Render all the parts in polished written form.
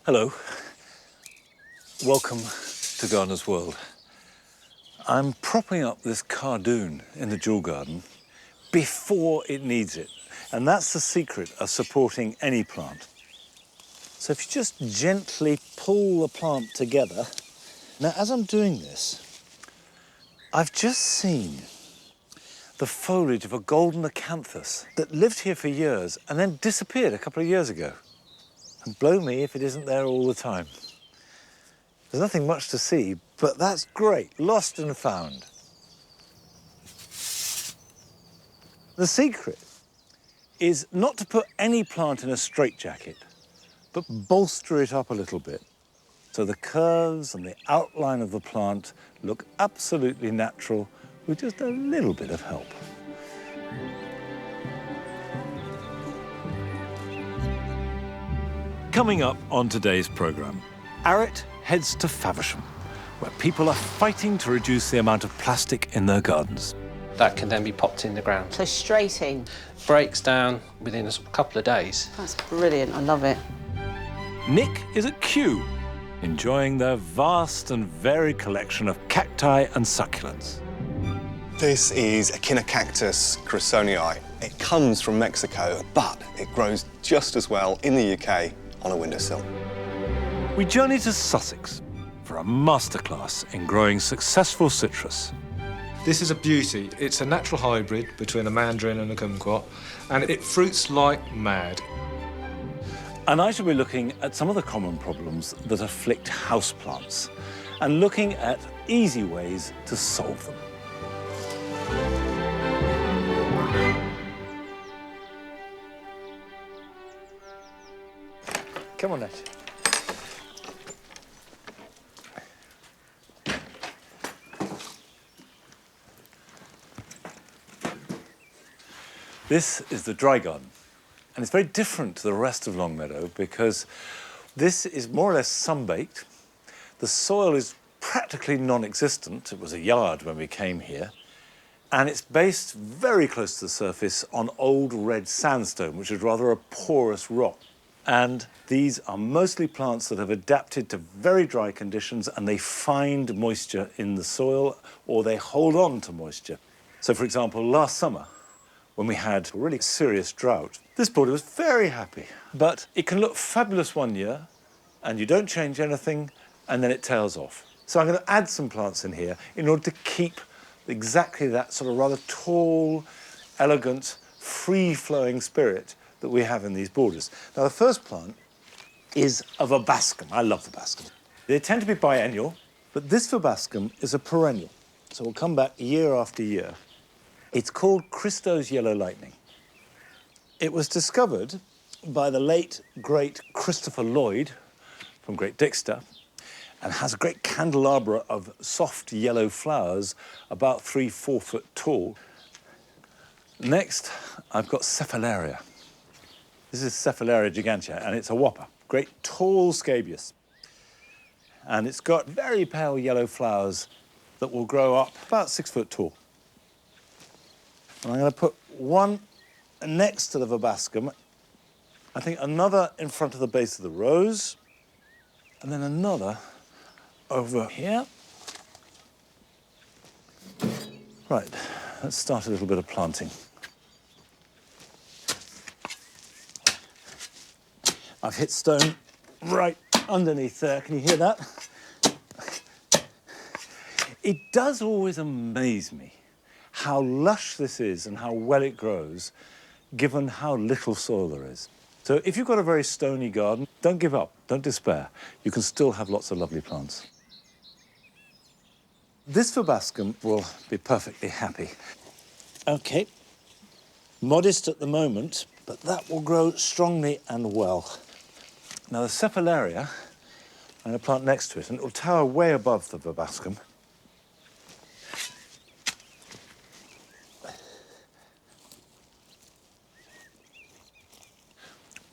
Hello. Welcome to Gardener's World. I'm propping up this cardoon in the jewel garden before it needs it. And that's the secret of supporting any plant. So if you just gently pull the plant together. Now, as I'm doing this, I've just seen the foliage of a golden acanthus that lived here for years and then disappeared a couple of years ago. And blow me if it isn't there all the time. There's nothing much to see, but that's great. Lost and found. The secret is not to put any plant in a straitjacket, but bolster it up a little bit. So the curves and the outline of the plant look absolutely natural with just a little bit of help. Coming up on today's programme, Arit heads to Faversham, where people are fighting to reduce the amount of plastic in their gardens. That can then be popped in the ground. So straight in. Breaks down within a couple of days. That's brilliant, I love it. Nick is at Kew, enjoying their vast and varied collection of cacti and succulents. This is Echinocactus chrysonii. It comes from Mexico, but it grows just as well in the UK on a windowsill. We journey to Sussex for a masterclass in growing successful citrus. This is a beauty. It's a natural hybrid between a mandarin and a kumquat, and it fruits like mad. And I shall be looking at some of the common problems that afflict houseplants and looking at easy ways to solve them. Come on, Nash. This is the dry garden, and it's very different to the rest of Longmeadow because this is more or less sunbaked. The soil is practically non-existent. It was a yard when we came here, and it's based very close to the surface on old red sandstone, which is rather a porous rock. And these are mostly plants that have adapted to very dry conditions, and they find moisture in the soil or they hold on to moisture. So, for example, last summer, when we had a really serious drought, this border was very happy. But it can look fabulous one year, and you don't change anything, and then it tails off. So I'm going to add some plants in here in order to keep exactly that sort of rather tall, elegant, free-flowing spirit that we have in these borders. Now, the first plant is a verbascum. I love verbascum. They tend to be biennial, but this verbascum is a perennial. So we'll come back year after year. It's called Christo's Yellow Lightning. It was discovered by the late, great Christopher Lloyd from Great Dixter and has a great candelabra of soft yellow flowers about 3-4 foot tall. Next, I've got Cephalaria. This is Cephalaria gigantea, and it's a whopper. Great tall scabious. And it's got very pale yellow flowers that will grow up about 6 foot tall. And I'm going to put one next to the verbascum, I think another in front of the base of the rose, and then another over here. Right, let's start a little bit of planting. I've hit stone right underneath there. Can you hear that? It does always amaze me how lush this is and how well it grows, given how little soil there is. So if you've got a very stony garden, don't give up, don't despair. You can still have lots of lovely plants. This verbascum will be perfectly happy. Okay, modest at the moment, but that will grow strongly and well. Now the Cephalaria, I'm going to plant next to it, and it will tower way above the verbascum.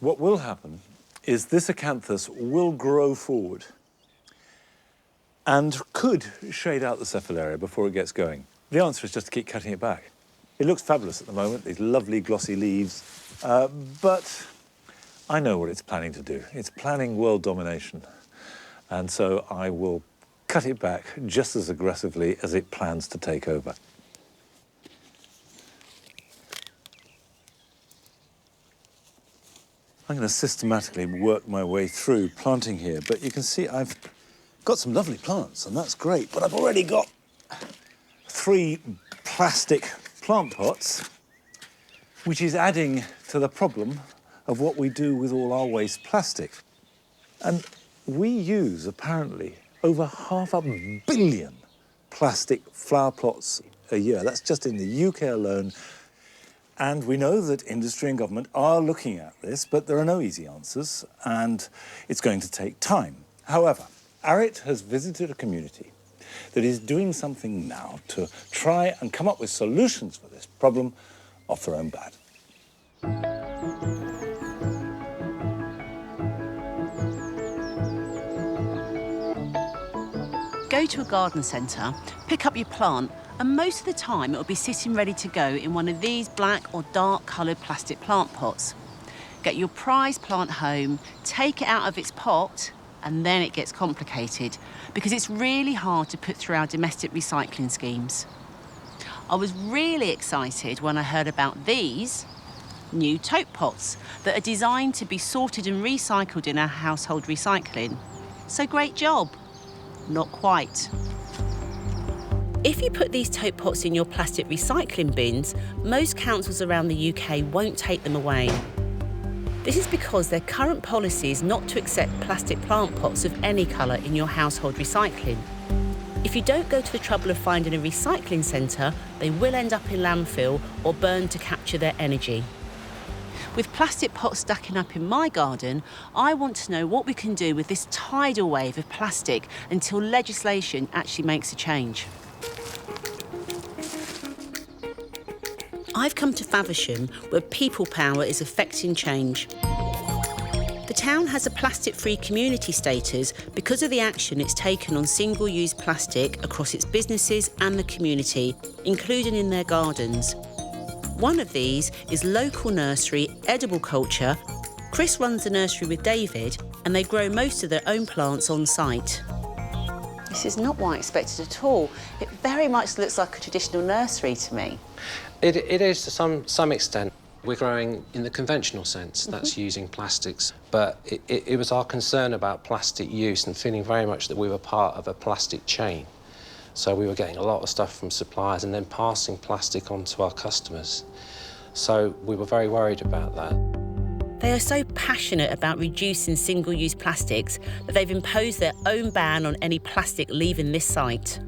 What will happen is this acanthus will grow forward and could shade out the Cephalaria before it gets going. The answer is just to keep cutting it back. It looks fabulous at the moment, these lovely glossy leaves, but I know what it's planning to do. It's planning world domination. And so I will cut it back just as aggressively as it plans to take over. I'm going to systematically work my way through planting here, but you can see I've got some lovely plants, and that's great, but I've already got 3 plastic plant pots, which is adding to the problem of what we do with all our waste plastic. And we use, apparently, over 500 million plastic flower plots a year. That's just in the UK alone. And we know that industry and government are looking at this, but there are no easy answers, and it's going to take time. However, E08 has visited a community that is doing something now to try and come up with solutions for this problem off their own bat. Go to a garden centre, pick up your plant, and most of the time it'll be sitting ready to go in one of these black or dark coloured plastic plant pots. Get your prized plant home, take it out of its pot, and then it gets complicated because it's really hard to put through our domestic recycling schemes. I was really excited when I heard about these new tote pots that are designed to be sorted and recycled in our household recycling. So great job. Not quite. If you put these tote pots in your plastic recycling bins, most councils around the UK won't take them away. This is because their current policy is not to accept plastic plant pots of any colour in your household recycling. If you don't go to the trouble of finding a recycling centre, they will end up in landfill or burned to capture their energy. With plastic pots stacking up in my garden, I want to know what we can do with this tidal wave of plastic until legislation actually makes a change. I've come to Faversham, where people power is affecting change. The town has a plastic-free community status because of the action it's taken on single-use plastic across its businesses and the community, including in their gardens. One of these is local nursery Edible Culture. Chris runs the nursery with David, and they grow most of their own plants on site. This is not what I expected at all. It very much looks like a traditional nursery to me. It is to some extent. We're growing in the conventional sense, that's using plastics. But it was our concern about plastic use and feeling very much that we were part of a plastic chain. So we were getting a lot of stuff from suppliers and then passing plastic on to our customers. So we were very worried about that. They are so passionate about reducing single-use plastics that they've imposed their own ban on any plastic leaving this site.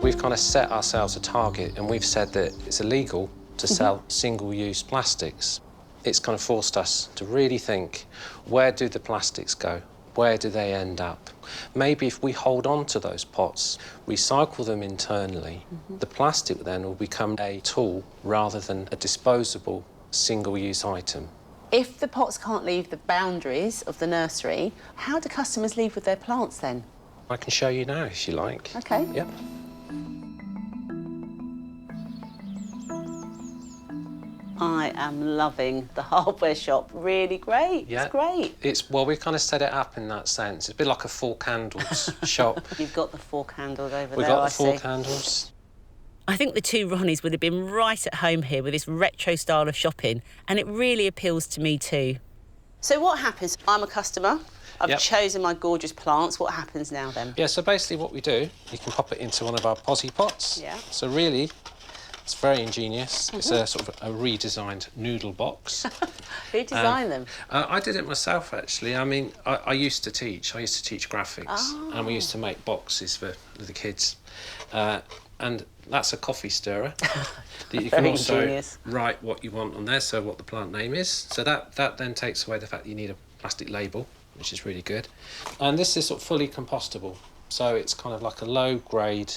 We've kind of set ourselves a target and we've said that it's illegal to sell single-use plastics. It's kind of forced us to really think, where do the plastics go? Where do they end up? Maybe if we hold on to those pots, recycle them internally, the plastic then will become a tool rather than a disposable single-use item. If the pots can't leave the boundaries of the nursery, how do customers leave with their plants then? I can show you now if you like. OK. Yep. I am loving the hardware shop. Really great. Yeah. It's great. Well, we've kind of set it up in that sense. It's a bit like a four candles shop. You've got the 4 candles over there, We've got I the four see. candles. I think the 2 Ronnies would have been right at home here with this retro style of shopping, and it really appeals to me too. So what happens? I'm a customer. I've chosen my gorgeous plants. What happens now then? Yeah, so basically what we do, you can pop it into one of our posi pots. Yeah. So really, it's very ingenious. It's a sort of a redesigned noodle box. Who designed them? I did it myself, actually. I mean, I used to teach. I used to teach graphics, and we used to make boxes for the kids. And that's a coffee stirrer. That you can Very also ingenious. write what you want on there, so what the plant name is. So that then takes away the fact that you need a plastic label, which is really good. And this is sort of fully compostable. So it's kind of like a low-grade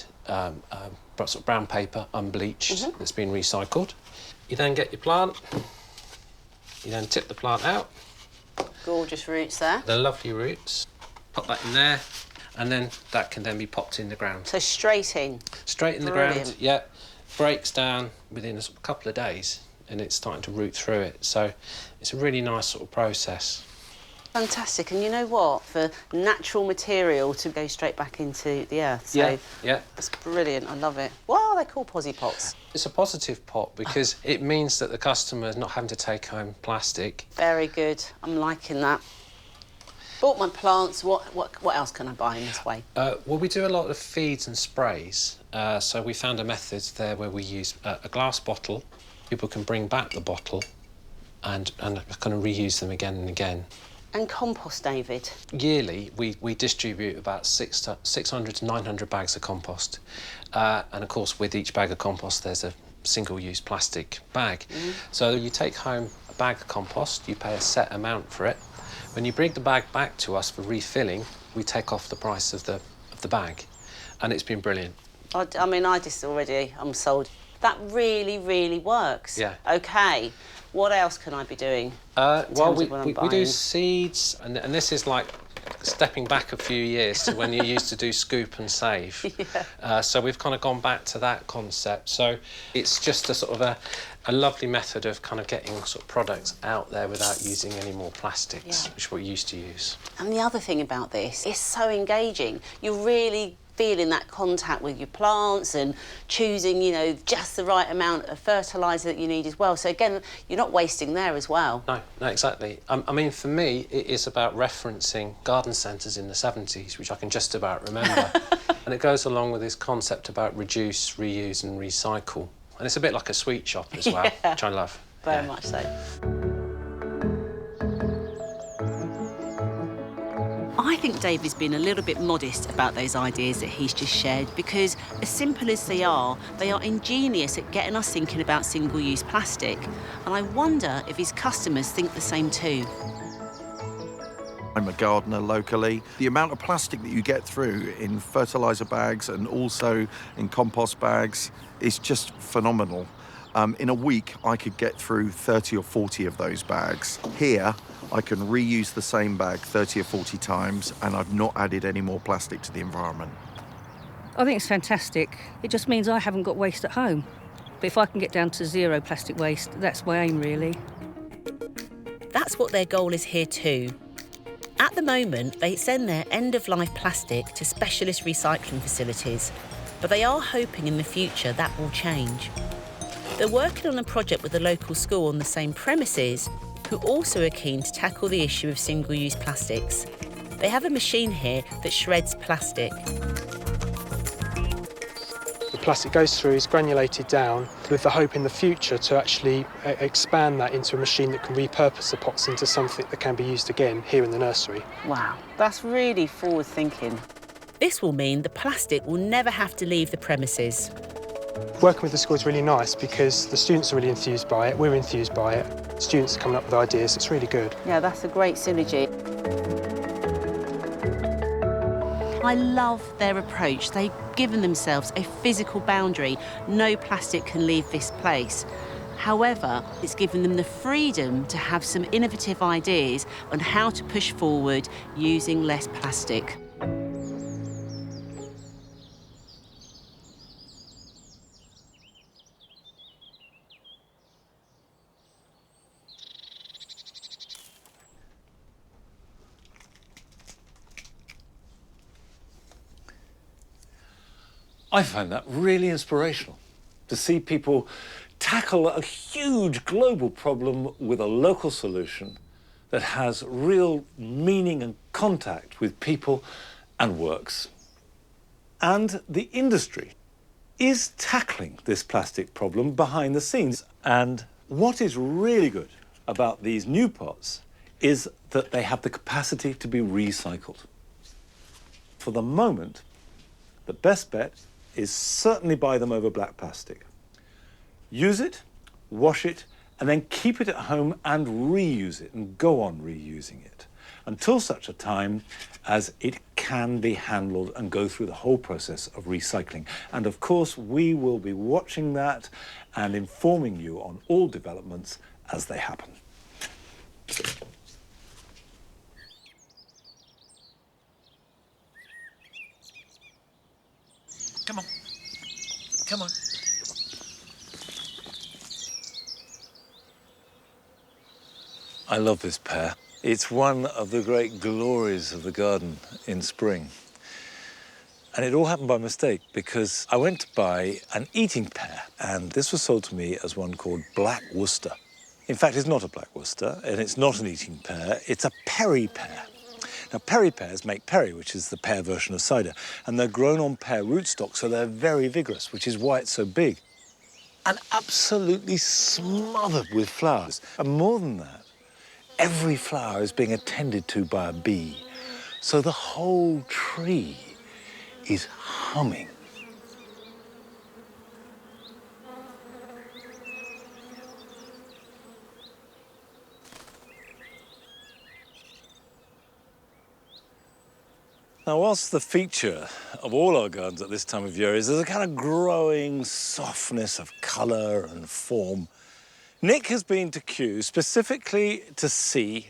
sort of brown paper, unbleached, that's been recycled. You then get your plant. You then tip the plant out. Gorgeous roots there. The lovely roots. Pop that in there, and then that can then be popped in the ground. So straight in. Straight in the ground, yeah. Breaks down within a couple of days. and it's starting to root through it. So it's a really nice sort of process. Fantastic. And you know what? For natural material to go straight back into the earth. So Yeah. that's brilliant. I love it. What are they called, posi pots? It's a positive pot because it means that the customer is not having to take home plastic. Very good. I'm liking that. Bought my plants. What else can I buy in this way? Well, we do a lot of feeds and sprays. So we found a method there where we use a glass bottle. People can bring back the bottle and kind of reuse them again and again. And compost, David? Yearly, we distribute about 600 to 900 bags of compost. And, of course, with each bag of compost, there's a single-use plastic bag. So you take home a bag of compost, you pay a set amount for it. When you bring the bag back to us for refilling, we take off the price of the bag. And it's been brilliant. I mean, I'm sold. That really, really works. Yeah. OK. What else can I be doing? Well, we do seeds, and this is like stepping back a few years to when you used to do scoop and save. Yeah. So we've kind of gone back to that concept. So it's just a sort of a lovely method of kind of getting sort of products out there without using any more plastics, which we used to use. And the other thing about this, it's so engaging. You're really feeling that contact with your plants and choosing, you know, just the right amount of fertiliser that you need as well. So, again, you're not wasting there as well. No, exactly. I mean, for me, it is about referencing garden centres in the 70s, which I can just about remember. And it goes along with this concept about reduce, reuse and recycle. And it's a bit like a sweet shop as well, which I love. Very much so. I think David's been a little bit modest about those ideas that he's just shared because, as simple as they are ingenious at getting us thinking about single-use plastic. And I wonder if his customers think the same too. I'm a gardener locally. The amount of plastic that you get through in fertiliser bags and also in compost bags is just phenomenal. In a week, I could get through 30 or 40 of those bags. Here, I can reuse the same bag 30 or 40 times, and I've not added any more plastic to the environment. I think it's fantastic. It just means I haven't got waste at home. But if I can get down to zero plastic waste, that's my aim, really. That's what their goal is here too. At the moment, they send their end-of-life plastic to specialist recycling facilities, but they are hoping in the future that will change. They're working on a project with a local school on the same premises, who also are keen to tackle the issue of single-use plastics. They have a machine here that shreds plastic. The plastic goes through, is granulated down, with the hope in the future to actually expand that into a machine that can repurpose the pots into something that can be used again here in the nursery. Wow, that's really forward-thinking. This will mean the plastic will never have to leave the premises. Working with the school is really nice because the students are really enthused by it, we're enthused by it, students are coming up with ideas, it's really good. Yeah, that's a great synergy. I love their approach. They've given themselves a physical boundary. No plastic can leave this place. However, it's given them the freedom to have some innovative ideas on how to push forward using less plastic. I find that really inspirational, to see people tackle a huge global problem with a local solution that has real meaning and contact with people and works. And the industry is tackling this plastic problem behind the scenes. And what is really good about these new pots is that they have the capacity to be recycled. For the moment, the best bet is certainly buy them over black plastic. Use it, wash it, and then keep it at home and reuse it and go on reusing it until such a time as it can be handled and go through the whole process of recycling. And of course, we will be watching that and informing you on all developments as they happen. Come on. Come on. I love this pear. It's one of the great glories of the garden in spring. And it all happened by mistake because I went to buy an eating pear, and this was sold to me as one called Black Worcester. In fact, it's not a Black Worcester, and it's not an eating pear, it's a Perry pear. Now, Perry pears make perry, which is the pear version of cider, and they're grown on pear rootstock, so they're very vigorous, which is why it's so big. And absolutely smothered with flowers. And more than that, every flower is being attended to by a bee. So the whole tree is humming. Now, whilst the feature of all our gardens at this time of year is there's a kind of growing softness of colour and form, Nick has been to Kew specifically to see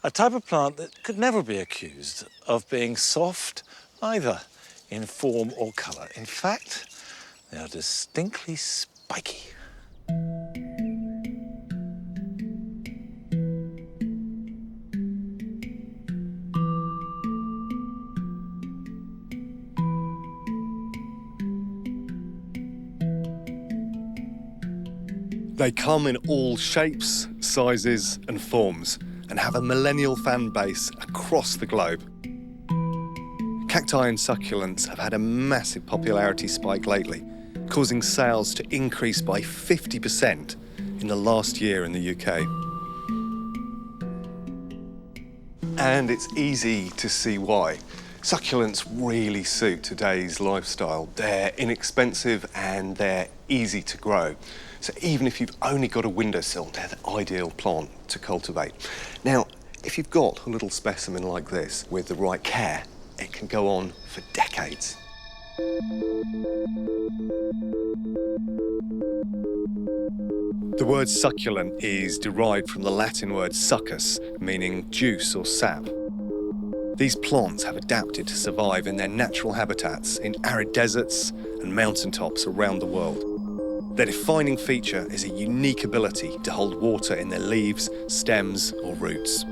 a type of plant that could never be accused of being soft either in form or colour. In fact, they are distinctly spiky. They come in all shapes, sizes and forms and have a millennial fan base across the globe. Cacti and succulents have had a massive popularity spike lately, causing sales to increase by 50% in the last year in the UK. And it's easy to see why. Succulents really suit today's lifestyle. They're inexpensive and they're easy to grow. So even if you've only got a windowsill, they're the ideal plant to cultivate. Now, if you've got a little specimen like this with the right care, it can go on for decades. The word succulent is derived from the Latin word succus, meaning juice or sap. These plants have adapted to survive in their natural habitats in arid deserts and mountaintops around the world. Their defining feature is a unique ability to hold water in their leaves, stems or roots.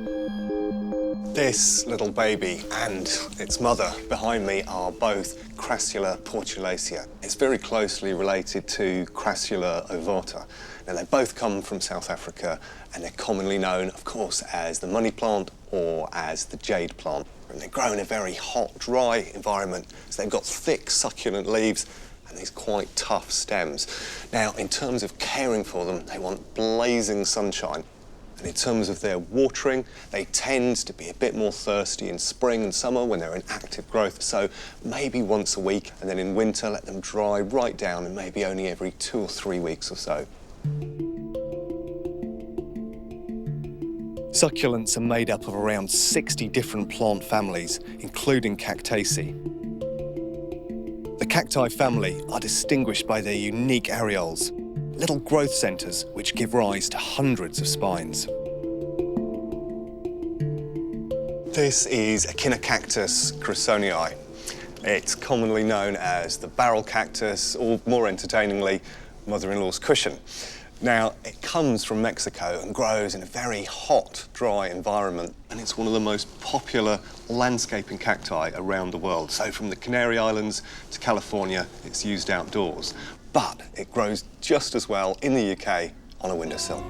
This little baby and its mother behind me are both Crassula portulacea. It's very closely related to Crassula ovata. Now, they both come from South Africa and they're commonly known, of course, as the money plant or as the jade plant. And they grow in a very hot, dry environment, so they've got thick, succulent leaves and these quite tough stems. Now, in terms of caring for them, they want blazing sunshine. And in terms of their watering, they tend to be a bit more thirsty in spring and summer when they're in active growth. So maybe once a week, and then in winter, let them dry right down and maybe only every 2 or 3 weeks or so. Succulents are made up of around 60 different plant families, including Cactaceae. The cacti family are distinguished by their unique areoles, little growth centres which give rise to hundreds of spines. This is Echinocactus chrysonii. It's commonly known as the barrel cactus, or more entertainingly, mother-in-law's cushion. Now, it comes from Mexico and grows in a very hot, dry environment, and it's one of the most popular landscaping cacti around the world. So from the Canary Islands to California, it's used outdoors. But it grows just as well in the UK on a windowsill.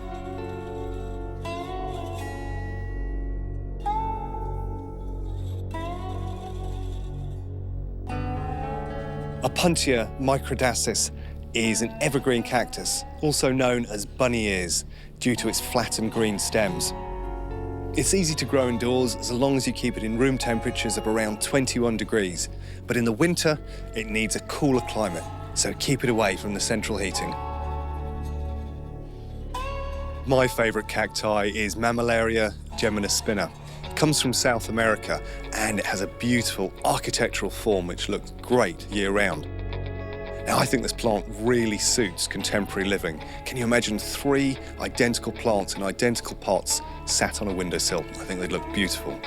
Opuntia microdacis is an evergreen cactus, also known as bunny ears, due to its flattened green stems. It's easy to grow indoors as long as you keep it in room temperatures of around 21 degrees, but in the winter, it needs a cooler climate, so keep it away from the central heating. My favourite cacti is Mammillaria geminispina. It comes from South America and it has a beautiful architectural form which looks great year-round. Now, I think this plant really suits contemporary living. Can you imagine 3 identical plants in identical pots sat on a windowsill? I think they'd look beautiful.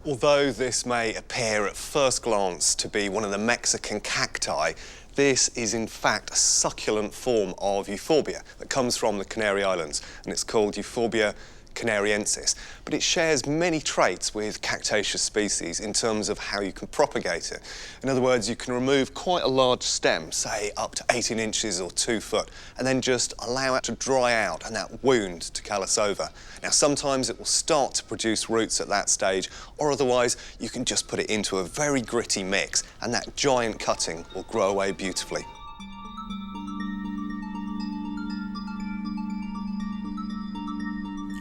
Although this may appear at first glance to be one of the Mexican cacti, This is in fact a succulent form of euphorbia that comes from the Canary Islands, and it's called Euphorbia canariensis. But it shares many traits with cactaceous species in terms of how you can propagate it. In other words, you can remove quite a large stem, say up to 18 inches or 2 foot, and then just allow it to dry out and that wound to callus over. Now, sometimes it will start to produce roots at that stage, or otherwise you can just put it into a very gritty mix and that giant cutting will grow away beautifully.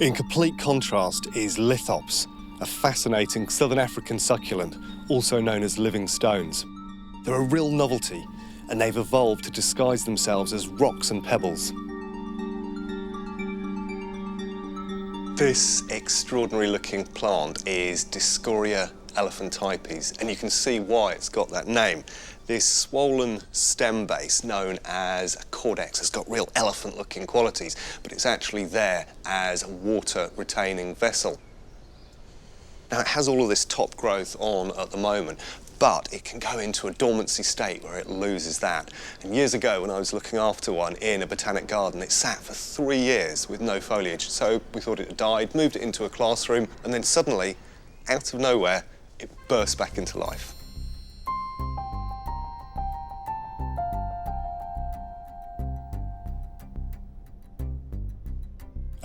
In complete contrast is lithops, a fascinating southern African succulent, also known as living stones. They're a real novelty, and they've evolved to disguise themselves as rocks and pebbles. This extraordinary looking plant is Discoria elephantypes, and you can see why it's got that name. This swollen stem base, known as a cordex, has got real elephant-looking qualities, but it's actually there as a water-retaining vessel. Now, it has all of this top growth on at the moment, but it can go into a dormancy state where it loses that. And years ago, when I was looking after one in a botanic garden, it sat for 3 years with no foliage. So we thought it had died, moved it into a classroom, and then suddenly, out of nowhere, it burst back into life.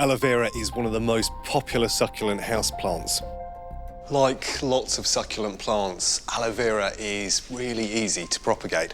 Aloe vera is one of the most popular succulent houseplants. Like lots of succulent plants, aloe vera is really easy to propagate.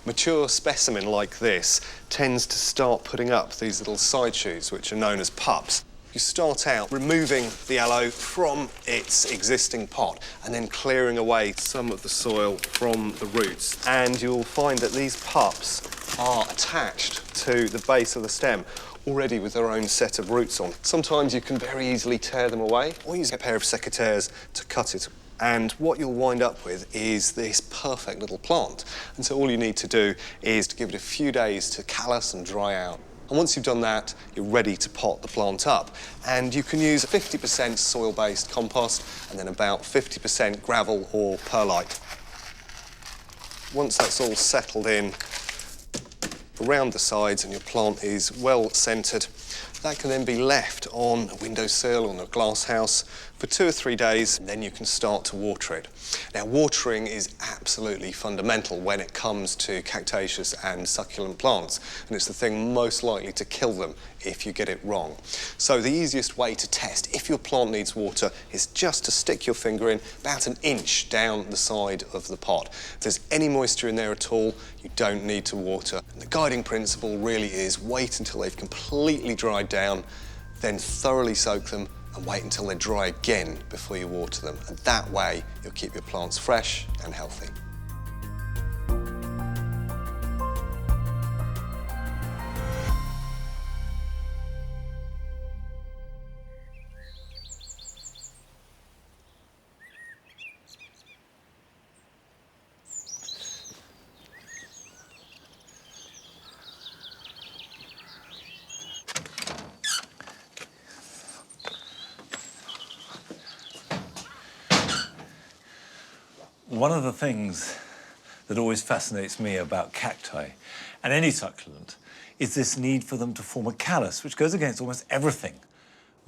A mature specimen like this tends to start putting up these little side shoots, which are known as pups. You start out removing the aloe from its existing pot and then clearing away some of the soil from the roots. And you'll find that these pups are attached to the base of the stem, already with their own set of roots on. Sometimes you can very easily tear them away or use a pair of secateurs to cut it. And what you'll wind up with is this perfect little plant. And so all you need to do is to give it a few days to callus and dry out. And once you've done that, you're ready to pot the plant up. And you can use 50% soil-based compost and then about 50% gravel or perlite. Once that's all settled in around the sides and your plant is well centred, that can then be left on a windowsill or in a glass house for 2 or 3 days, and then you can start to water it. Now, watering is absolutely fundamental when it comes to cactaceous and succulent plants, and it's the thing most likely to kill them if you get it wrong. So the easiest way to test if your plant needs water is just to stick your finger in about 1 inch down the side of the pot. If there's any moisture in there at all, you don't need to water. And the guiding principle really is wait until they've completely dried down, then thoroughly soak them and wait until they dry again before you water them. And that way, you'll keep your plants fresh and healthy. One of the things that always fascinates me about cacti and any succulent is this need for them to form a callus, which goes against almost everything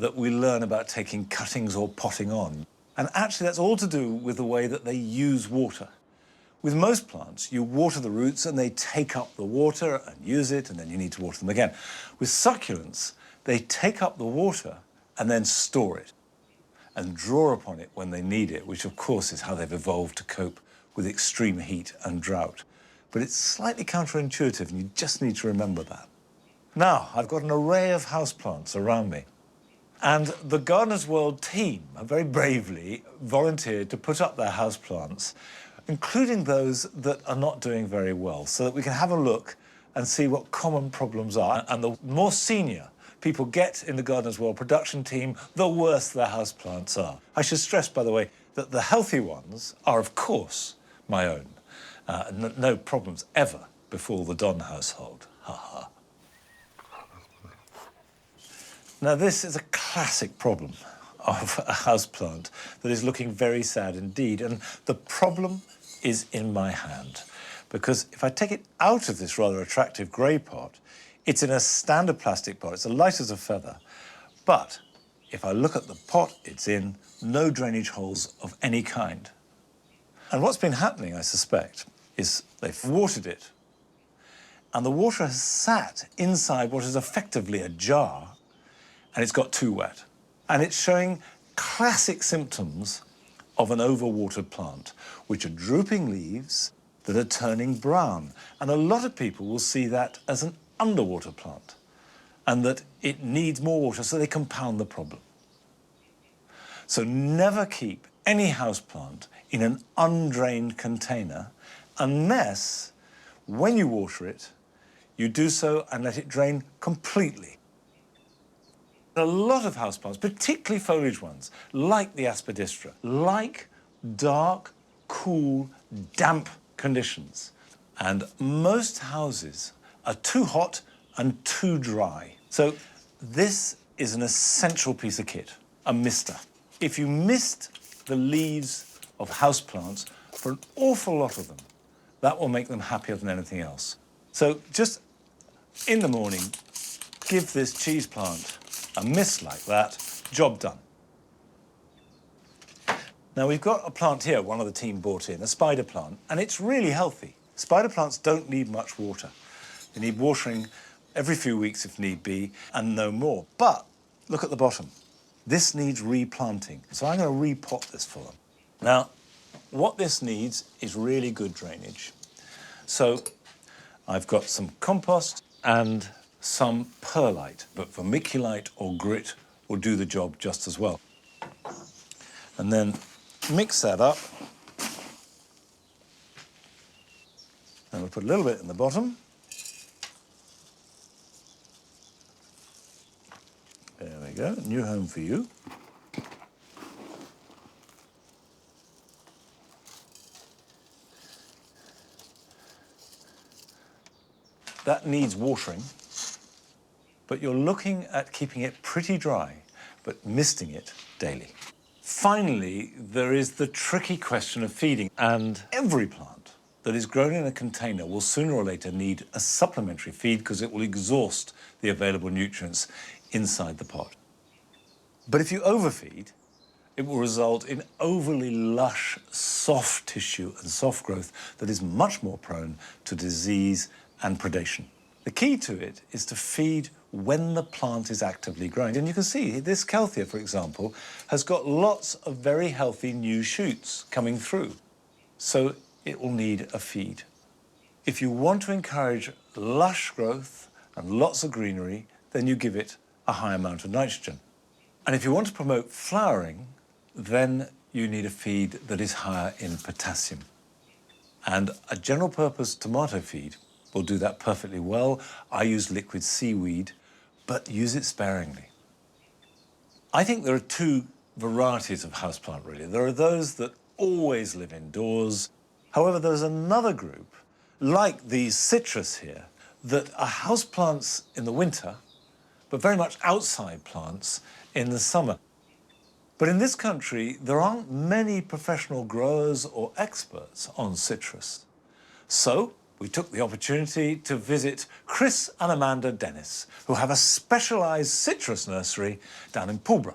that we learn about taking cuttings or potting on. And actually, that's all to do with the way that they use water. With most plants, you water the roots and they take up the water and use it, and then you need to water them again. With succulents, they take up the water and then store it and draw upon it when they need it, which of course is how they've evolved to cope with extreme heat and drought. But it's slightly counterintuitive, and you just need to remember that. Now, I've got an array of houseplants around me, and the Gardener's World team have very bravely volunteered to put up their houseplants, including those that are not doing very well, so that we can have a look and see what common problems are. And the more senior people get in the Gardener's World production team, the worse their houseplants are. I should stress, by the way, that the healthy ones are, of course, my own. No problems ever befall the Don household. Ha ha. Now, this is a classic problem of a houseplant that is looking very sad indeed, and the problem is in my hand. because if I take it out of this rather attractive grey pot, it's in a standard plastic pot. It's as light as a feather. But if I look at the pot it's in, no drainage holes of any kind. And what's been happening, I suspect, is they've watered it, and the water has sat inside what is effectively a jar, and it's got too wet. And it's showing classic symptoms of an overwatered plant, which are drooping leaves that are turning brown. And a lot of people will see that as an underwater plant, and that it needs more water, so they compound the problem. So never keep any houseplant in an undrained container unless, when you water it, you do so and let it drain completely. A lot of houseplants, particularly foliage ones, like the aspidistra, like dark, cool, damp conditions. And most houses are too hot and too dry. So this is an essential piece of kit, a mister. If you mist the leaves of houseplants for an awful lot of them, that will make them happier than anything else. So just in the morning, give this cheese plant a mist like that, job done. Now we've got a plant here, one of the team brought in, a spider plant, and it's really healthy. Spider plants don't need much water. They need watering every few weeks if need be, and no more. But look at the bottom. This needs replanting, so I'm going to repot this for them. Now, what this needs is really good drainage. So I've got some compost and some perlite, but vermiculite or grit will do the job just as well. And then mix that up. And we'll put a little bit in the bottom. There we go, new home for you. That needs watering, but you're looking at keeping it pretty dry, but misting it daily. Finally, there is the tricky question of feeding, and every plant that is grown in a container will sooner or later need a supplementary feed because it will exhaust the available nutrients inside the pot. But if you overfeed, it will result in overly lush, soft tissue and soft growth that is much more prone to disease and predation. The key to it is to feed when the plant is actively growing. And you can see this Calthea, for example, has got lots of very healthy new shoots coming through. So it will need a feed. If you want to encourage lush growth and lots of greenery, then you give it a high amount of nitrogen. And if you want to promote flowering, then you need a feed that is higher in potassium. And a general purpose tomato feed will do that perfectly well. I use liquid seaweed, but use it sparingly. I think there are two varieties of houseplant, really. There are those that always live indoors. However, there's another group, like these citrus here, that are houseplants in the winter, but very much outside plants in the summer. But in this country, there aren't many professional growers or experts on citrus. So we took the opportunity to visit Chris and Amanda Dennis, who have a specialised citrus nursery down in Pulborough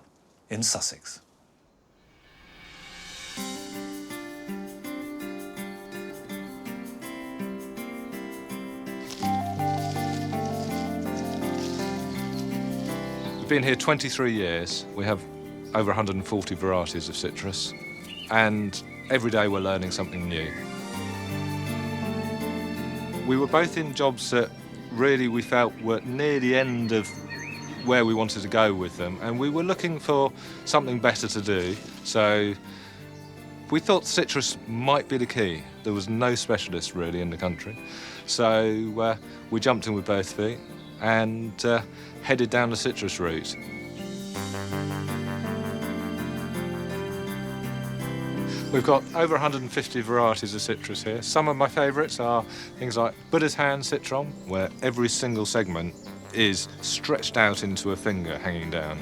in Sussex. We've been here 23 years. We have over 140 varieties of citrus, and every day we're learning something new. We were both in jobs that really we felt were near the end of where we wanted to go with them, and we were looking for something better to do. So we thought citrus might be the key. There was no specialist really in the country. So we jumped in with both feet and headed down the citrus route. We've got over 150 varieties of citrus here. Some of my favourites are things like Buddha's hand citron, where every single segment is stretched out into a finger hanging down.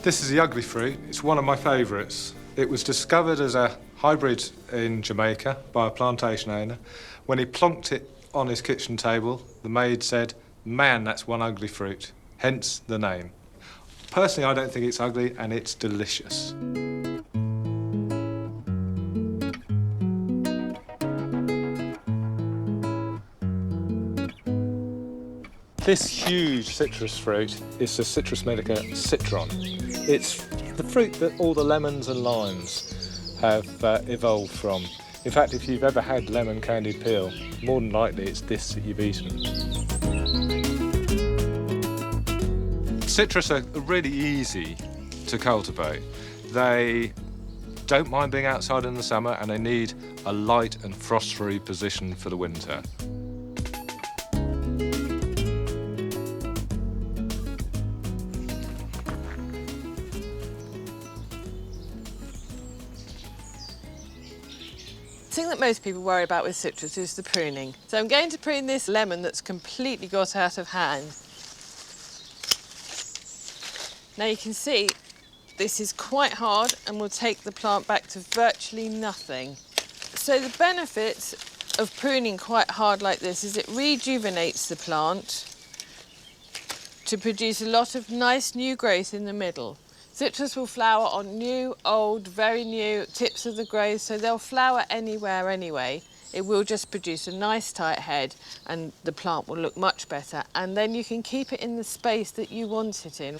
This is the ugly fruit. It's one of my favourites. It was discovered as a hybrid in Jamaica by a plantation owner. When he plonked it on his kitchen table, the maid said, "Man, that's one ugly fruit," hence the name. Personally, I don't think it's ugly, and it's delicious. This huge citrus fruit is the Citrus medica citron. It's the fruit that all the lemons and limes have evolved from. In fact, if you've ever had lemon candied peel, more than likely it's this that you've eaten. Citrus are really easy to cultivate. They don't mind being outside in the summer, and they need a light and frost-free position for the winter. The thing that most people worry about with citrus is the pruning. So I'm going to prune this lemon that's completely got out of hand. Now you can see this is quite hard and will take the plant back to virtually nothing. So the benefit of pruning quite hard like this is it rejuvenates the plant to produce a lot of nice new growth in the middle. Citrus will flower on new, old, very new tips of the growth, so they'll flower anywhere anyway. It will just produce a nice tight head and the plant will look much better, and then you can keep it in the space that you want it in.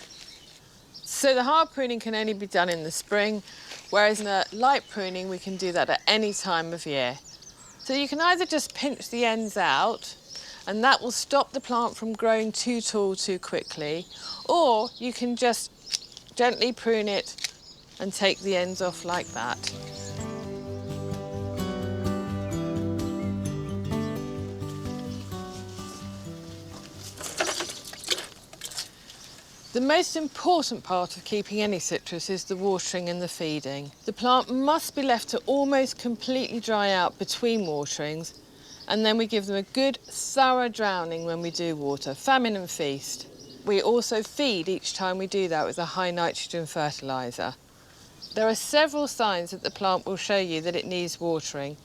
So the hard pruning can only be done in the spring, whereas in the light pruning we can do that at any time of year. So you can either just pinch the ends out, and that will stop the plant from growing too tall too quickly, or you can just gently prune it and take the ends off like that. The most important part of keeping any citrus is the watering and the feeding. The plant must be left to almost completely dry out between waterings, and then we give them a good thorough drowning when we do water, famine and feast. We also feed each time we do that with a high nitrogen fertiliser. There are several signs that the plant will show you that it needs watering.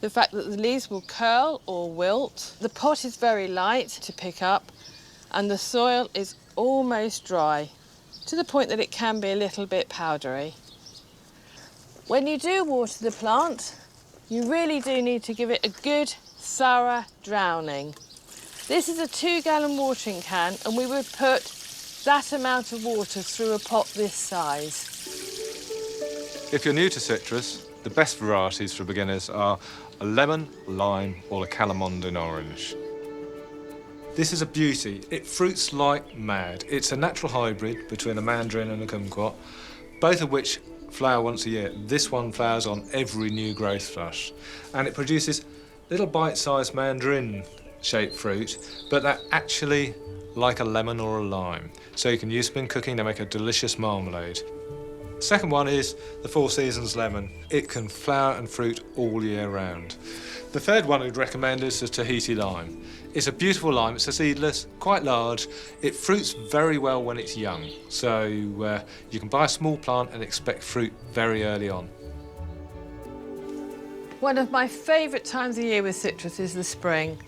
The fact that the leaves will curl or wilt, the pot is very light to pick up, and the soil is almost dry, to the point that it can be a little bit powdery. When you do water the plant, you really do need to give it a good, thorough drowning. This is a 2-gallon watering can, and we would put that amount of water through a pot this size. If you're new to citrus, the best varieties for beginners are a lemon, lime, or a calamondin orange. This is a beauty. It fruits like mad. It's a natural hybrid between a mandarin and a kumquat, both of which flower once a year. This one flowers on every new growth flush, and it produces little bite-sized mandarin-shaped fruit, but they're actually like a lemon or a lime. So you can use them in cooking, they make a delicious marmalade. Second one is the Four Seasons lemon. It can flower and fruit all year round. The third one I'd recommend is the Tahiti lime. It's a beautiful lime, it's a seedless, quite large. It fruits very well when it's young, so you can buy a small plant and expect fruit very early on. One of my favourite times of year with citrus is the spring.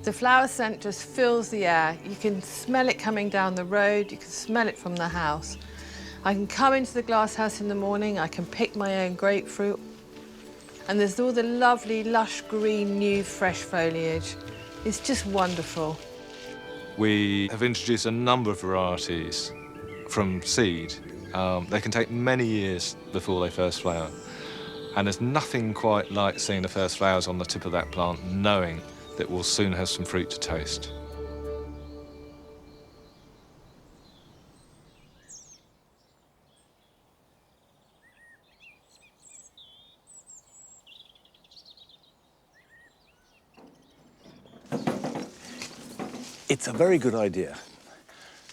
The flower scent just fills the air. You can smell it coming down the road, you can smell it from the house. I can come into the glass house in the morning, I can pick my own grapefruit, and there's all the lovely, lush green, new, fresh foliage. It's just wonderful. We have introduced a number of varieties from seed. They can take many years before they first flower. And there's nothing quite like seeing the first flowers on the tip of that plant, knowing that we'll soon have some fruit to taste. It's a very good idea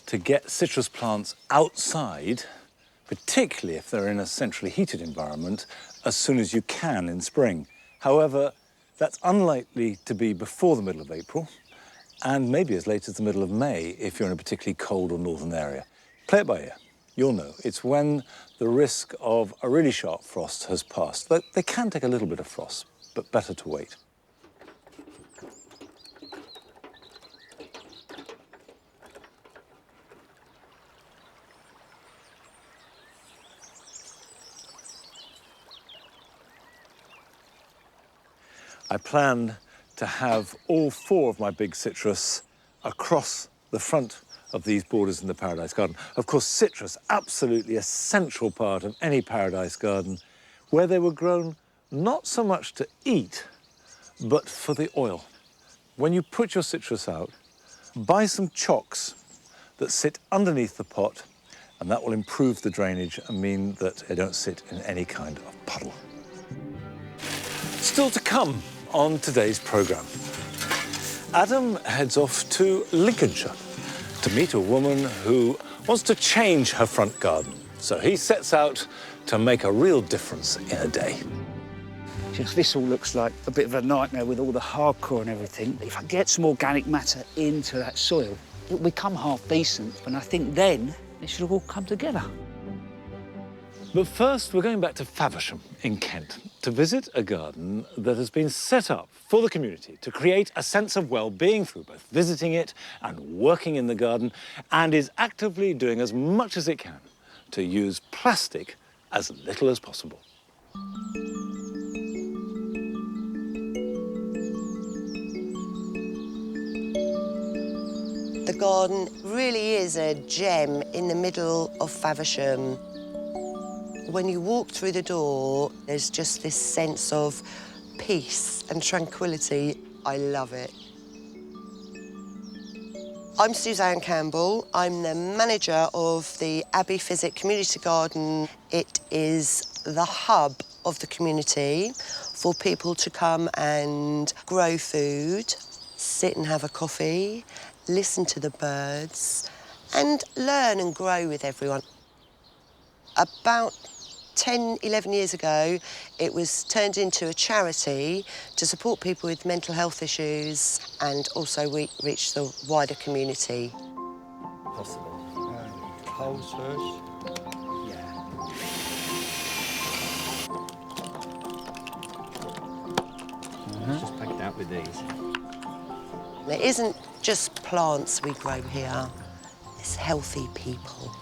to get citrus plants outside, particularly if they're in a centrally heated environment, as soon as you can in spring. However, that's unlikely to be before the middle of April, and maybe as late as the middle of May if you're in a particularly cold or northern area. Play it by ear. you'll know. It's when the risk of a really sharp frost has passed. They can take a little bit of frost, but better to wait. I plan to have all 4 of my big citrus across the front of these borders in the Paradise Garden. Of course, citrus, absolutely a central part of any Paradise Garden, where they were grown not so much to eat, but for the oil. When you put your citrus out, buy some chocks that sit underneath the pot, and that will improve the drainage and mean that they don't sit in any kind of puddle. Still to come on today's programme. Adam heads off to Lincolnshire to meet a woman who wants to change her front garden. So he sets out to make a real difference in a day. Just this all looks like a bit of a nightmare with all the hardcore and everything. If I get some organic matter into that soil, it'll become half decent, and I think then it should all come together. But first, we're going back to Faversham in Kent to visit a garden that has been set up for the community to create a sense of well-being through both visiting it and working in the garden, and is actively doing as much as it can to use plastic as little as possible. The garden really is a gem in the middle of Faversham. When you walk through the door, there's just this sense of peace and tranquility. I love it. I'm Suzanne Campbell. I'm the manager of the Abbey Physic Community Garden. It is the hub of the community for people to come and grow food, sit and have a coffee, listen to the birds, and learn and grow with everyone. About 10, 11 years ago, it was turned into a charity to support people with mental health issues and also reach the wider community. Possible. Holes first. Yeah. Let's just pack it out with these. It isn't just plants we grow here, it's healthy people.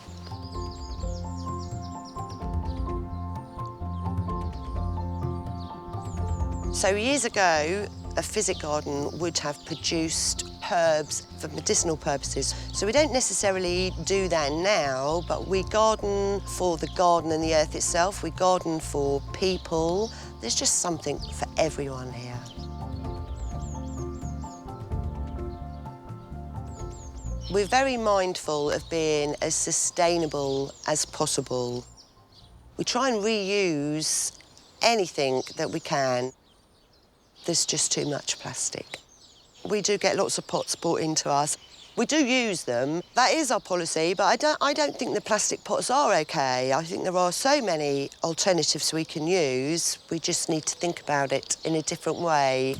So years ago, a physic garden would have produced herbs for medicinal purposes. So we don't necessarily do that now, but we garden for the garden and the earth itself. We garden for people. There's just something for everyone here. We're very mindful of being as sustainable as possible. We try and reuse anything that we can. There's just too much plastic. We do get lots of pots brought into us. We do use them. That is our policy, but I don't think the plastic pots are okay. I think there are so many alternatives we can use. We just need to think about it in a different way.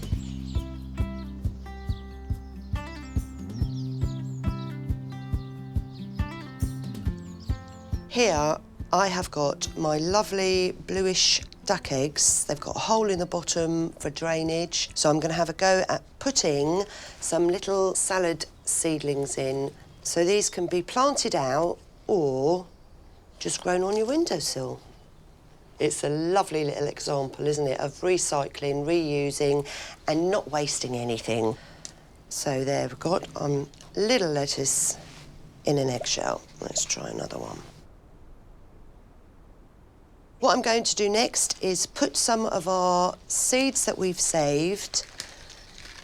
Here, I have got my lovely bluish duck eggs. They've got a hole in the bottom for drainage. So I'm going to have a go at putting some little salad seedlings in. So these can be planted out or just grown on your windowsill. It's a lovely little example, isn't it, of recycling, reusing and not wasting anything. So there we've got little lettuce in an eggshell. Let's try another one. What I'm going to do next is put some of our seeds that we've saved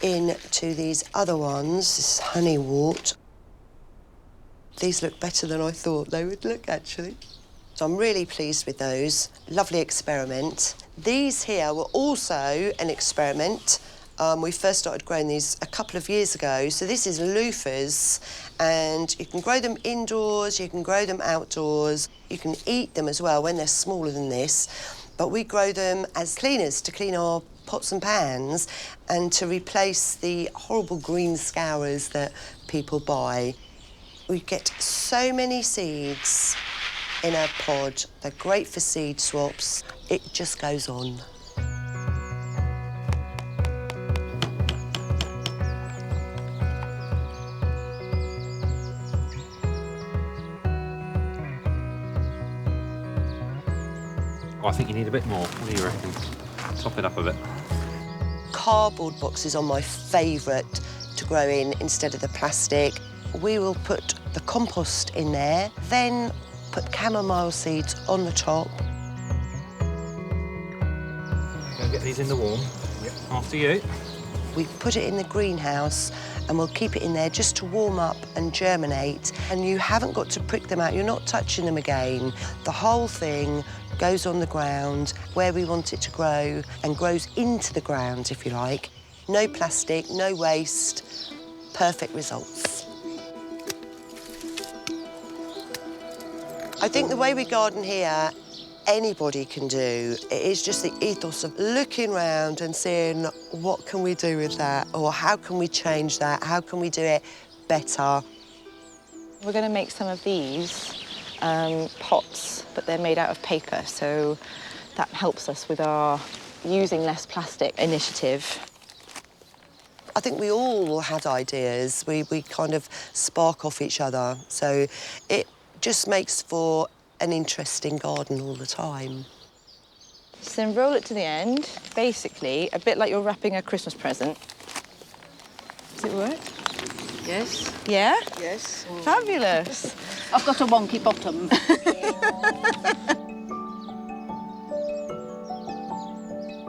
into these other ones, this honeywort. These look better than I thought they would look, actually. So I'm really pleased with those. Lovely experiment. These here were also an experiment. We first started growing these a couple of years ago. So this is loofahs, and you can grow them indoors, you can grow them outdoors. You can eat them as well when they're smaller than this. But we grow them as cleaners to clean our pots and pans and to replace the horrible green scourers that people buy. We get so many seeds in a pod. They're great for seed swaps. It just goes on. I think you need a bit more. What do you reckon? Top it up a bit. Cardboard boxes are my favourite to grow in instead of the plastic. We will put the compost in there, then put chamomile seeds on the top. Go get these in the warm. Yep. After you. We put it in the greenhouse and we'll keep it in there just to warm up and germinate. And you haven't got to prick them out, you're not touching them again. The whole thing goes on the ground where we want it to grow and grows into the ground, if you like. No plastic, no waste, perfect results. I think the way we garden here, anybody can do. It is just the ethos of looking around and seeing what can we do with that, or how can we change that, how can we do it better. We're going to make some of these pots, but they're made out of paper, so that helps us with our using less plastic initiative. I think we all had ideas. We kind of spark off each other, so it just makes for an interesting garden all the time. So then roll it to the end, basically, a bit like you're wrapping a Christmas present. Does it work? Yes. Yeah? Yes. Fabulous. I've got a wonky bottom.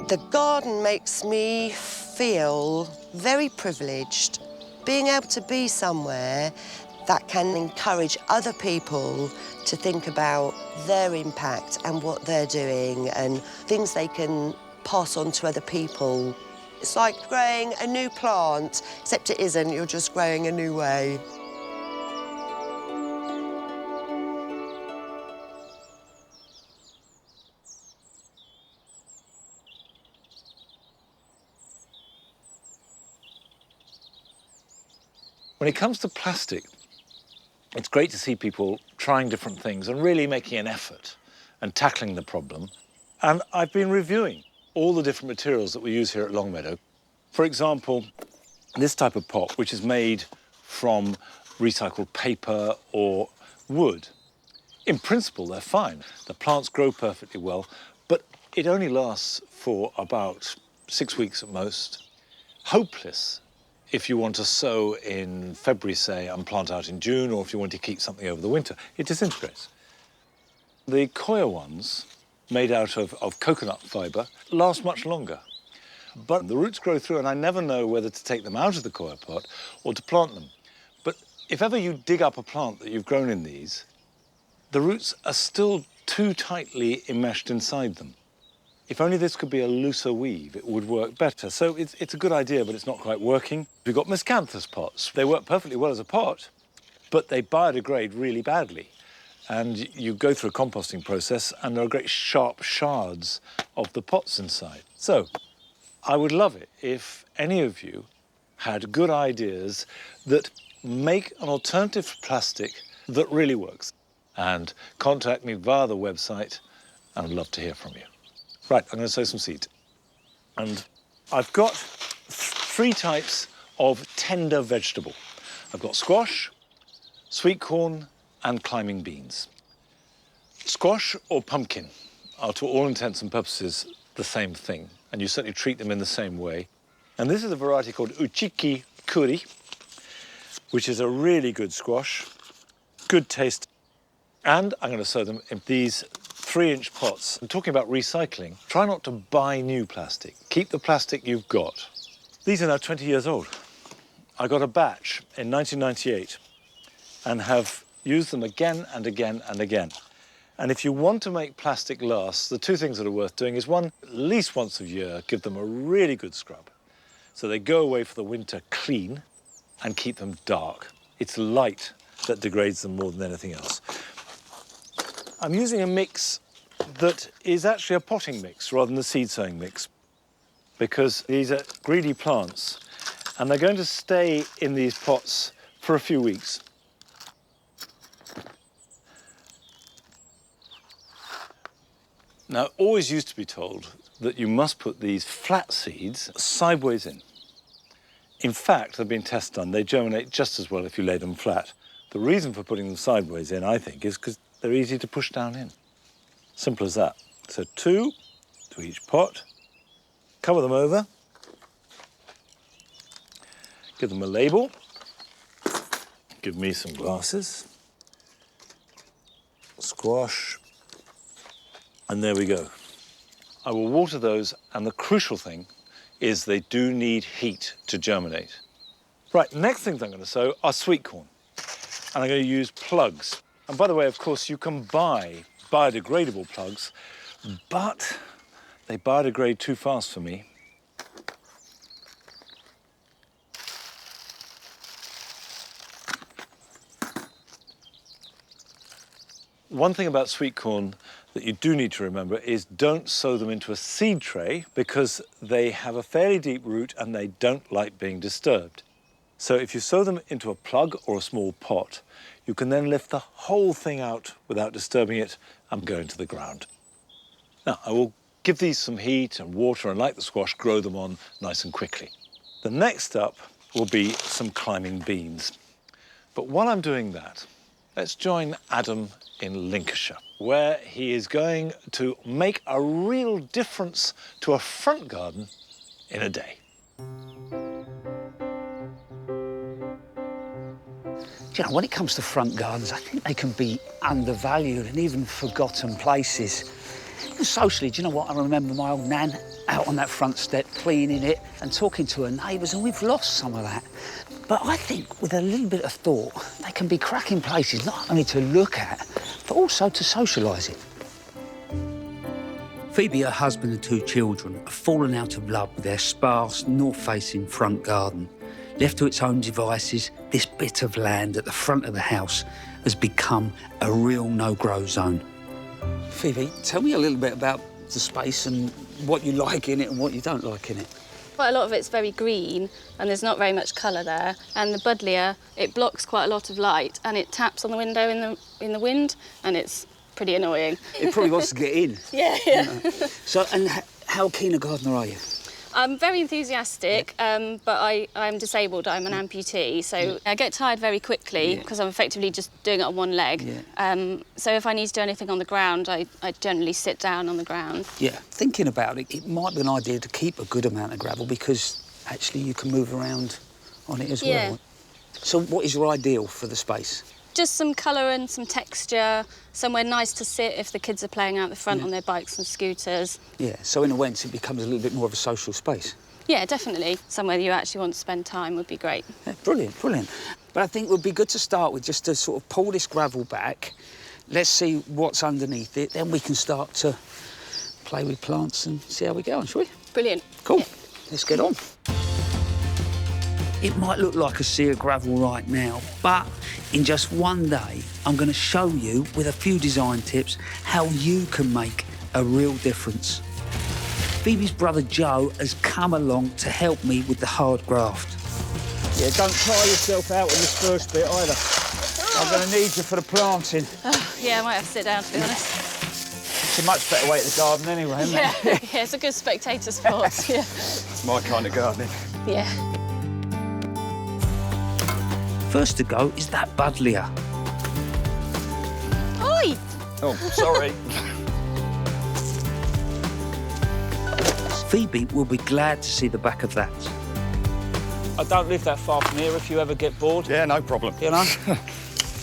The garden makes me feel very privileged. Being able to be somewhere that can encourage other people to think about their impact and what they're doing and things they can pass on to other people. It's like growing a new plant, except it isn't, you're just growing a new way. When it comes to plastic, it's great to see people trying different things and really making an effort and tackling the problem. And I've been reviewing all the different materials that we use here at Longmeadow. For example, this type of pot, which is made from recycled paper or wood. In principle, they're fine. The plants grow perfectly well, but it only lasts for about 6 weeks at most. Hopeless if you want to sow in February, say, and plant out in June, or if you want to keep something over the winter. It disintegrates. The coir ones, made out of coconut fibre, last much longer. But the roots grow through, and I never know whether to take them out of the coir pot or to plant them. But if ever you dig up a plant that you've grown in these, the roots are still too tightly enmeshed inside them. If only this could be a looser weave, it would work better. So it's a good idea, but it's not quite working. We've got miscanthus pots. They work perfectly well as a pot, but they biodegrade really badly. And you go through a composting process, and there are great sharp shards of the pots inside. So I would love it if any of you had good ideas that make an alternative to plastic that really works. And contact me via the website, and I'd love to hear from you. Right, I'm going to sow some seeds. And I've got 3 types of tender vegetable. I've got squash, sweet corn, and climbing beans. Squash or pumpkin are, to all intents and purposes, the same thing, and you certainly treat them in the same way. And this is a variety called Uchiki Kuri, which is a really good squash, good taste. And I'm going to sow them in these 3-inch pots. I'm talking about recycling. Try not to buy new plastic. Keep the plastic you've got. These are now 20 years old. I got a batch in 1998 and have used them again and again and again. And if you want to make plastic last, the 2 things that are worth doing is, one, at least once a year, give them a really good scrub so they go away for the winter clean, and keep them dark. It's light that degrades them more than anything else. I'm using a mix that is actually a potting mix rather than a seed sowing mix, because these are greedy plants and they're going to stay in these pots for a few weeks. Now, always used to be told that you must put these flat seeds sideways in. In fact, they've been tests done. They germinate just as well if you lay them flat. The reason for putting them sideways in, I think, is because they're easy to push down in. Simple as that. So 2 to each pot. Cover them over. Give them a label. Give me some glasses. Squash. And there we go. I will water those, and the crucial thing is they do need heat to germinate. Right, next things I'm going to sow are sweet corn. And I'm going to use plugs. And by the way, of course, you can buy biodegradable plugs, but they biodegrade too fast for me. One thing about sweet corn that you do need to remember is don't sow them into a seed tray because they have a fairly deep root and they don't like being disturbed. So if you sow them into a plug or a small pot, you can then lift the whole thing out without disturbing it and go into the ground. Now, I will give these some heat and water and, like the squash, grow them on nice and quickly. The next up will be some climbing beans. But while I'm doing that, let's join Adam in Lincolnshire, where he is going to make a real difference to a front garden in a day. Do you know, when it comes to front gardens, I think they can be undervalued and even forgotten places. And socially, do you know what? I remember my old nan out on that front step cleaning it and talking to her neighbours, and we've lost some of that. But I think with a little bit of thought, they can be cracking places, not only to look at, but also to socialise it. Phoebe, her husband and 2 children have fallen out of love with their sparse, north-facing front garden. Left to its own devices, this bit of land at the front of the house has become a real no-grow zone. Phoebe, tell me a little bit about the space and what you like in it and what you don't like in it. Quite a lot of it's very green and there's not very much colour there. And the buddleia, it blocks quite a lot of light and it taps on the window in the wind and it's pretty annoying. It probably wants to get in. Yeah. You know. So, and how keen a gardener are you? I'm very enthusiastic, but I'm disabled. I'm an amputee, so I get tired very quickly because I'm effectively just doing it on one leg. Yeah. So if I need to do anything on the ground, I generally sit down on the ground. Yeah, thinking about it, it might be an idea to keep a good amount of gravel because actually you can move around on it as well. So what is your ideal for the space? Just some colour and some texture, somewhere nice to sit if the kids are playing out the front on their bikes and scooters. Yeah, so in a sense it becomes a little bit more of a social space. Yeah, definitely. Somewhere you actually want to spend time would be great. Yeah, brilliant, brilliant. But I think it would be good to start with just to sort of pull this gravel back. Let's see what's underneath it, then we can start to play with plants and see how we go on, shall we? Brilliant. Cool. Yeah. Let's get on. It might look like a sea of gravel right now, but in just one day, I'm going to show you, with a few design tips, how you can make a real difference. Phoebe's brother Joe has come along to help me with the hard graft. Yeah, don't tire yourself out in this first bit either. I'm going to need you for the planting. Oh, yeah, I might have to sit down, to be honest. It's a much better way to the garden anyway, isn't it? Yeah, it's a good spectator sport, yeah. It's my kind of gardening. Yeah. First to go is that buddleia. Oi! Oh, sorry. Phoebe will be glad to see the back of that. I don't live that far from here if you ever get bored. Yeah, no problem. You know?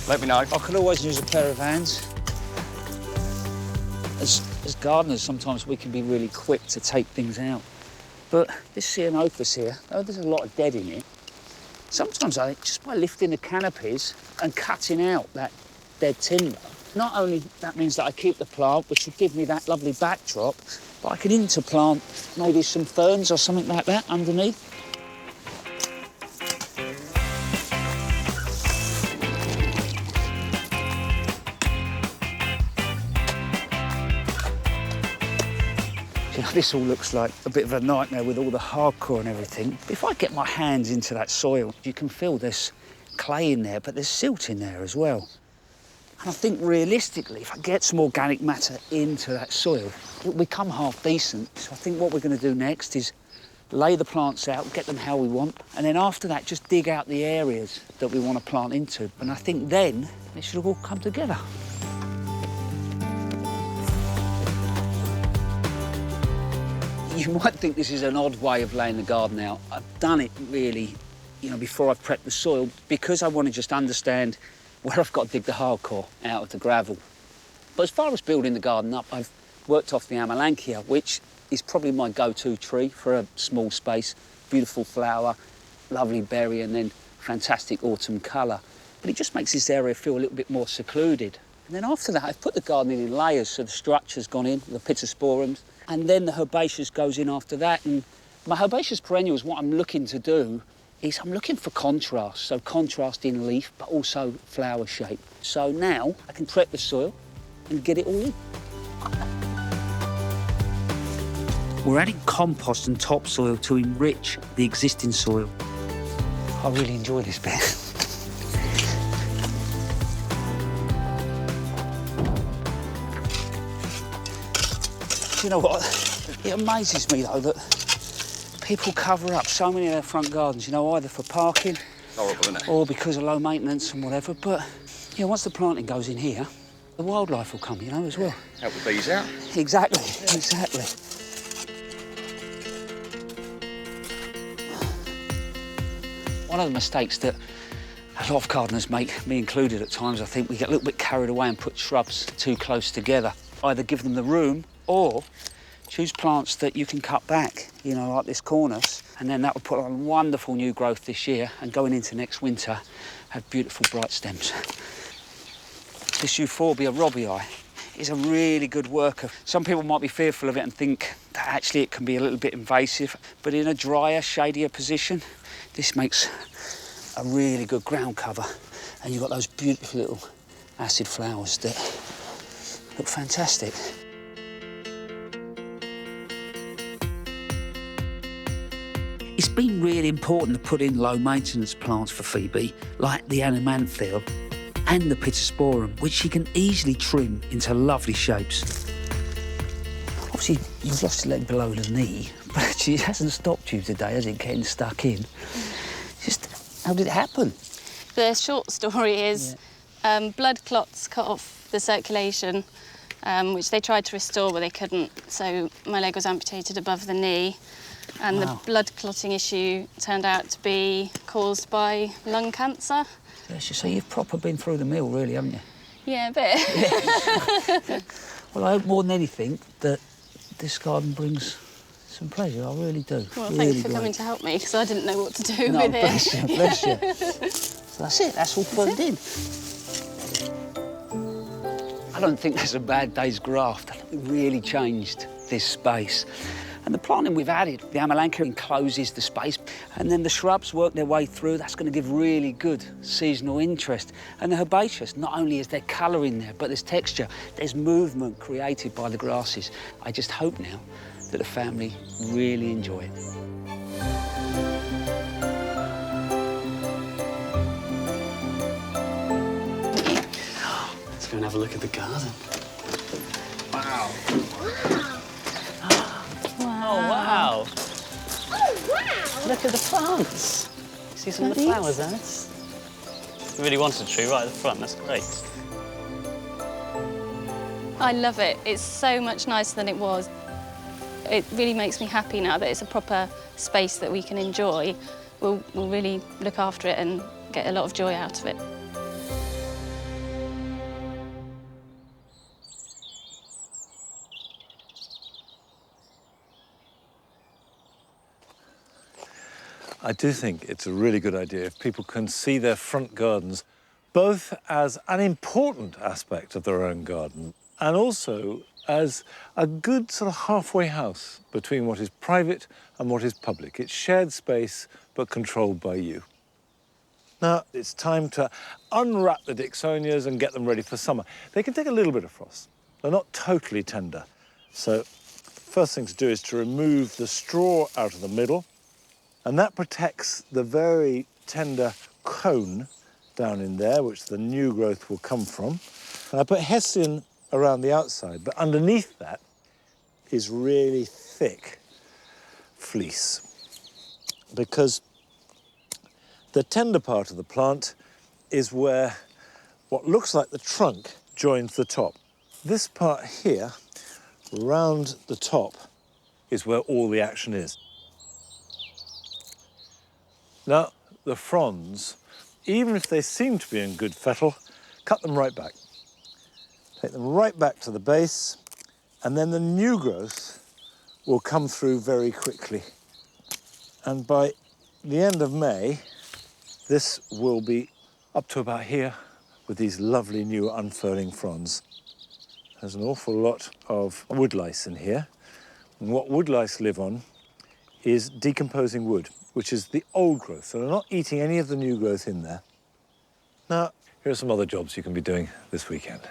Let me know. I can always use a pair of hands. As gardeners, sometimes we can be really quick to take things out. But this ceanothus here, oh, there's a lot of dead in it. Sometimes I think just by lifting the canopies and cutting out that dead timber, not only that means that I keep the plant, which will give me that lovely backdrop, but I can interplant maybe some ferns or something like that underneath. You know, this all looks like a bit of a nightmare with all the hardcore and everything. But if I get my hands into that soil, you can feel there's clay in there, but there's silt in there as well. And I think realistically, if I get some organic matter into that soil, it'll become half decent. So I think what we're going to do next is lay the plants out, get them how we want, and then after that, just dig out the areas that we want to plant into. And I think then it should all come together. You might think this is an odd way of laying the garden out. I've done it really, before I've prepped the soil, because I want to just understand where I've got to dig the hardcore out of the gravel. But as far as building the garden up, I've worked off the Amelanchier, which is probably my go-to tree for a small space. Beautiful flower, lovely berry, and then fantastic autumn colour. But it just makes this area feel a little bit more secluded. And then after that, I've put the garden in layers, so the structure's gone in, the pittosporums, and then the herbaceous goes in after that. And my herbaceous perennials, what I'm looking to do is I'm looking for contrast, so contrast in leaf, but also flower shape. So now I can prep the soil and get it all in. We're adding compost and topsoil to enrich the existing soil. I really enjoy this bit. Do you know what? It amazes me, though, that people cover up so many of their front gardens, either for parking horrible, isn't it? or because of low maintenance and whatever. But, once the planting goes in here, the wildlife will come, as well. Help the bees out. Exactly, exactly. One of the mistakes that a lot of gardeners make, me included at times, I think, we get a little bit carried away and put shrubs too close together. Either give them the room or choose plants that you can cut back, like this cornice, and then that will put on wonderful new growth this year, and going into next winter, have beautiful bright stems. This Euphorbia robbii is a really good worker. Some people might be fearful of it and think that actually it can be a little bit invasive, but in a drier, shadier position, this makes a really good ground cover, and you've got those beautiful little acid flowers that look fantastic. It's been really important to put in low-maintenance plants for Phoebe, like the Animanthiel and the Pittosporum, which she can easily trim into lovely shapes. Obviously, you've lost your leg below the knee, but it hasn't stopped you today, has it, getting stuck in? Just, how did it happen? The short story is blood clots cut off the circulation, which they tried to restore, but they couldn't. So my leg was amputated above the knee. And the blood clotting issue turned out to be caused by lung cancer. Yes, so you've proper been through the mill, really, haven't you? Yeah, a bit. Yeah. Well, I hope more than anything that this garden brings some pleasure. I really do. Well, really thanks for coming to help me, because I didn't know what to do no, with bless it. You, bless you. So that's it, that's all plugged in. I don't think that's a bad day's graft. I think it really changed this space. And the planting we've added, the Amelanchier encloses the space, and then the shrubs work their way through. That's going to give really good seasonal interest. And the herbaceous, not only is there colour in there, but there's texture, there's movement created by the grasses. I just hope now that the family really enjoy it. Let's go and have a look at the garden. Wow. Oh, wow. Oh, wow! Look at the plants. See some of the flowers there? You really wanted a tree right at the front, that's great. I love it. It's so much nicer than it was. It really makes me happy now that it's a proper space that we can enjoy. We'll really look after it and get a lot of joy out of it. I do think it's a really good idea if people can see their front gardens both as an important aspect of their own garden and also as a good sort of halfway house between what is private and what is public. It's shared space, but controlled by you. Now, it's time to unwrap the Dicksonias and get them ready for summer. They can take a little bit of frost. They're not totally tender. So, first thing to do is to remove the straw out of the middle, and that protects the very tender cone down in there, which the new growth will come from. And I put hessian around the outside, but underneath that is really thick fleece, because the tender part of the plant is where what looks like the trunk joins the top. This part here, round the top, is where all the action is. Now, the fronds, even if they seem to be in good fettle, cut them right back. Take them right back to the base, and then the new growth will come through very quickly. And by the end of May, this will be up to about here with these lovely new unfurling fronds. There's an awful lot of woodlice in here. And what woodlice live on is decomposing wood, which is the old growth. So they're not eating any of the new growth in there. Now, here are some other jobs you can be doing this weekend.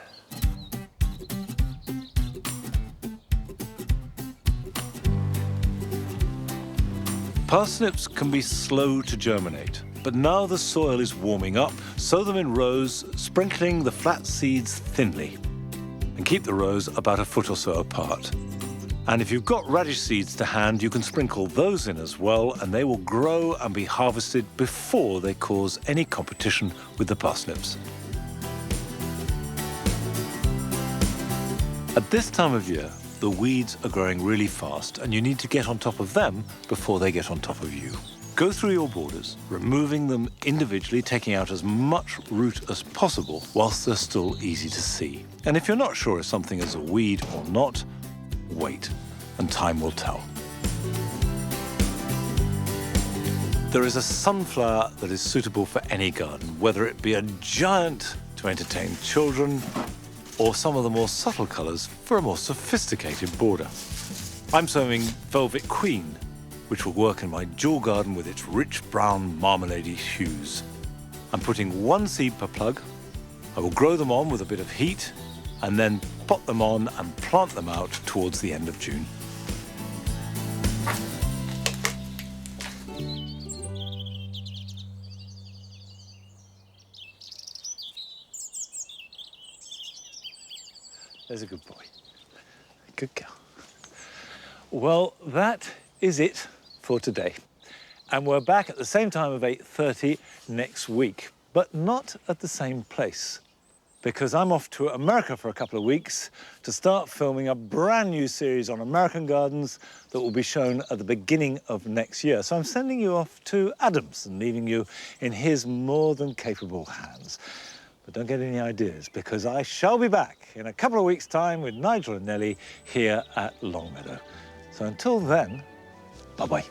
Parsnips can be slow to germinate, but now the soil is warming up, sow them in rows, sprinkling the flat seeds thinly, and keep the rows about a foot or so apart. And if you've got radish seeds to hand, you can sprinkle those in as well, and they will grow and be harvested before they cause any competition with the parsnips. At this time of year, the weeds are growing really fast, and you need to get on top of them before they get on top of you. Go through your borders, removing them individually, taking out as much root as possible whilst they're still easy to see. And if you're not sure if something is a weed or not, wait, and time will tell. There is a sunflower that is suitable for any garden, whether it be a giant to entertain children, or some of the more subtle colours for a more sophisticated border. I'm sowing Velvet Queen, which will work in my jewel garden with its rich brown marmalade hues. I'm putting one seed per plug. I will grow them on with a bit of heat, and then pot them on and plant them out towards the end of June. There's a good boy. Good girl. Well, that is it for today. And we're back at the same time of 8:30 next week, but not at the same place, because I'm off to America for a couple of weeks to start filming a brand new series on American gardens that will be shown at the beginning of next year. So I'm sending you off to Adams and leaving you in his more than capable hands. But don't get any ideas, because I shall be back in a couple of weeks' time with Nigel and Nellie here at Longmeadow. So until then, bye-bye.